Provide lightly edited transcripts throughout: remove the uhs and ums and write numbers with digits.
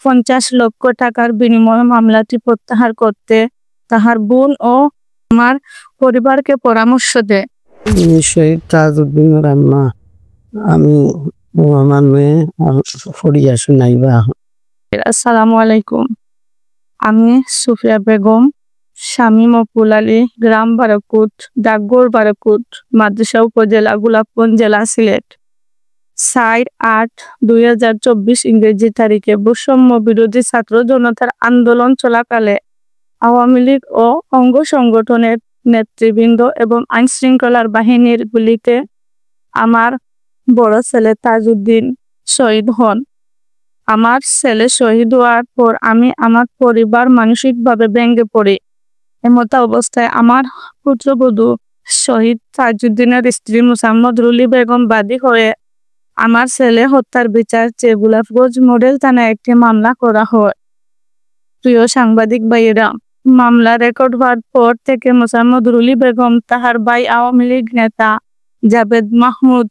50 লক্ষ টাকার বিনিময়ে মামলাটি প্রত্যাহার করতে তাহার বোন ও আমার পরিবারকে পরামর্শ দেয়। শহীদ তাজউদ্দিনের আম্মা, আমি আমার মেয়ে ফরিয়া শুনাইবা। আসসালামু আলাইকুম। আমি সুফিয়া বেগম, স্বামী মকবুল আলী, গ্রাম বারাকুট, ডাকঘর বারাকুট, মাদ্রাসা উপজেলা, গোলাপগঞ্জ জেলা, সিলেট। 4/8/2024 ইংরেজি তারিখে বৈষম্য বিরোধী ছাত্র জনতার আন্দোলন চলাকালে আওয়ামী লীগ ও অঙ্গ সংগঠনের নেতৃবৃন্দ এবং আইন শৃঙ্খলার বাহিনীর গুলিতে আমার বড় ছেলে তাজউদ্দিন শহীদ হন। আমার ছেলে শহীদ হওয়ার পর আমি আমার পরিবার মানসিকভাবে ভেঙে পড়ি। এমতা অবস্থায় আমার পুত্রবধূ শহীদ তাজউদ্দিনের স্ত্রী মোসাম্মদ রুলি বেগম বাদী হয়ে আমার ছেলে হত্যার বিচার চেয়ে গোলাপগঞ্জ মডেল থানায় একটি মামলা করা হয়। প্রিয় সাংবাদিক ভাইয়েরা, মামলা রেকর্ড হওয়ার পর থেকে মোসাম্মদ রুলি বেগম তাহার ভাই আওয়ামী লীগ নেতা জাবেদ মাহমুদ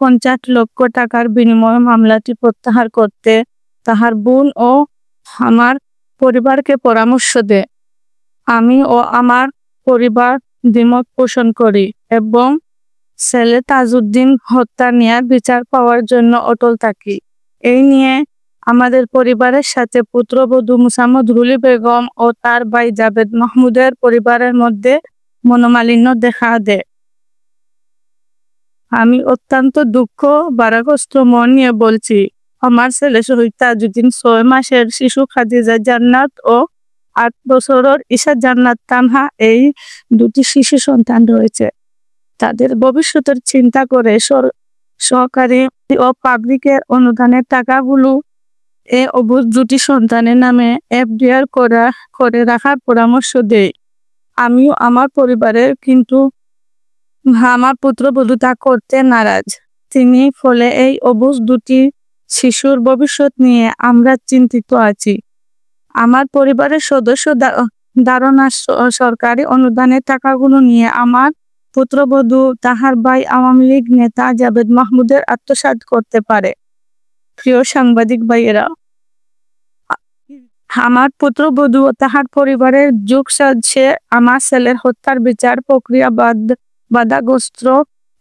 50 লক্ষ টাকার বিনিময়ে মামলাটি প্রত্যাহার করতে তাহার বোন ও আমার পরিবারকে পরামর্শ দেয়। আমি ও আমার পরিবার দ্বিমত পোষণ করি এবং ছেলে তাজউদ্দিন হত্যা নিয়ে বিচার পাওয়ার জন্য অটল থাকি। এই নিয়ে আমাদের পরিবারের সাথে পুত্রবধূ মোসাম্মদ রুলি বেগম ও তার ভাই জাবেদ মাহমুদের পরিবারের মধ্যে মনোমালিন্য দেখা দেয়। আমি অত্যন্ত দুঃখ ভারাগ্রস্ত মন নিয়ে বলছি, আমার ছেলে শহীদ তাজউদ্দিন 6 মাসের শিশু খাদিজা জান্নাত ও 8 বছরের ঈশা জান্নাত তানহা, এই দুটি শিশু সন্তান রয়েছে। তাদের ভবিষ্যতের চিন্তা করে সরকারি ও পাবলিকের অনুদানের টাকাগুলো এই অবুঝ দুটি সন্তানের নামে এফডিআর করে রাখার পরামর্শ দেয়। আমিও আমার পরিবারের, কিন্তু আমার পুত্রবধূ তা করতে নারাজ। তিনি ফলে এই অবুঝ দুটি শিশুর ভবিষ্যৎ নিয়ে আমরা চিন্তিত আছি। আমার পরিবারের সদস্য ধারণা সরকারি অনুদানের টাকাগুলো নিয়ে আমার পুত্রবধূ তাহার ভাই আওয়ামী লীগ নেতা জাবেদ মাহমুদের আত্মসাৎ করতে পারে। প্রিয় সাংবাদিক ভাইয়েরা, আমার পুত্রবধূ ও তাহার পরিবারের যোগ সাজছে আমার ছেলের হত্যার বিচার প্রক্রিয়া বাধাগ্রস্ত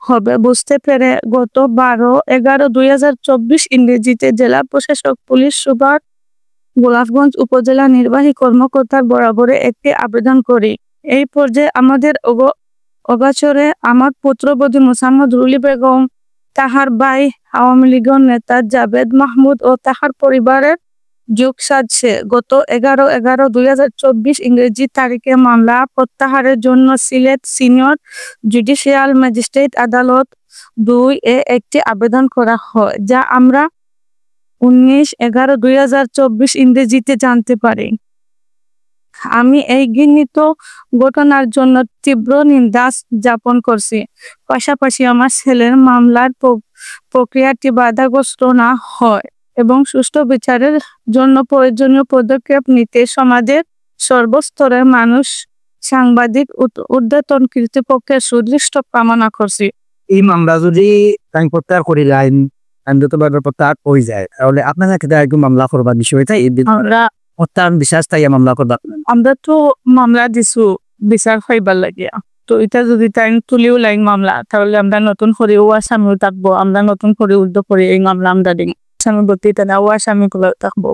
হবে বুঝতে পেরে গত 12/11/2024 ইংরেজিতে জেলা প্রশাসক পুলিশ সুপার গোলাপগঞ্জ উপজেলা নির্বাহী কর্মকর্তার বরাবরে একটি আবেদন করি। এই পর্যায়ে আমাদের অগাচরে আমার পুত্রবধূ মোসাম্মদ রুলি বেগম, তাহার ভাই আওয়ামী লীগের নেতা জাবেদ মাহমুদ ও তাহার পরিবারের যোগ সাজছে গত 11/11/2024 ইংরেজি তারিখে মামলা প্রত্যাহারের জন্য সিলেট সিনিয়র জুডিশিয়াল ম্যাজিস্ট্রেট আদালত 2-এ একটি আবেদন করা হয়, যা আমরা 19/11/2024 ইংরেজিতে জানতে পারি। আমি এই ঘৃণিত ঘটনার জন্য তীব্র নিন্দা জ্ঞাপন করছি। পাশাপাশি আমার ছেলের মামলার প্রক্রিয়াটি বাধাগ্রস্ত না হয় এবং সুষ্ঠু বিচারের জন্য প্রয়োজনীয় পদক্ষেপ নিতে সমাজের সর্বস্তরের মানুষ, সাংবাদিক, ঊর্ধ্বতন কর্তৃপক্ষের সুদৃষ্ট কামনা করছি। এই মামলা যদি প্রত্যাহার করি প্রত্যাহার হয়ে যায়, তাহলে আপনার ক্ষেত্রে মামলা করবার বিষয়টা বিশ্বাস তাই মামলা করবা। আমরা তো মামলা দিছু বিচার পাইবার লাগিয়া, তো এটা যদি টাইম তুলিও লাইন মামলা, তাহলে আমরা নতুন করে ও আসামিও থাকবো। আমরা নতুন করে উদ্যোগ করে এই মামলা আমরা দিন আসামি বলতে আসামি গুলো থাকবো।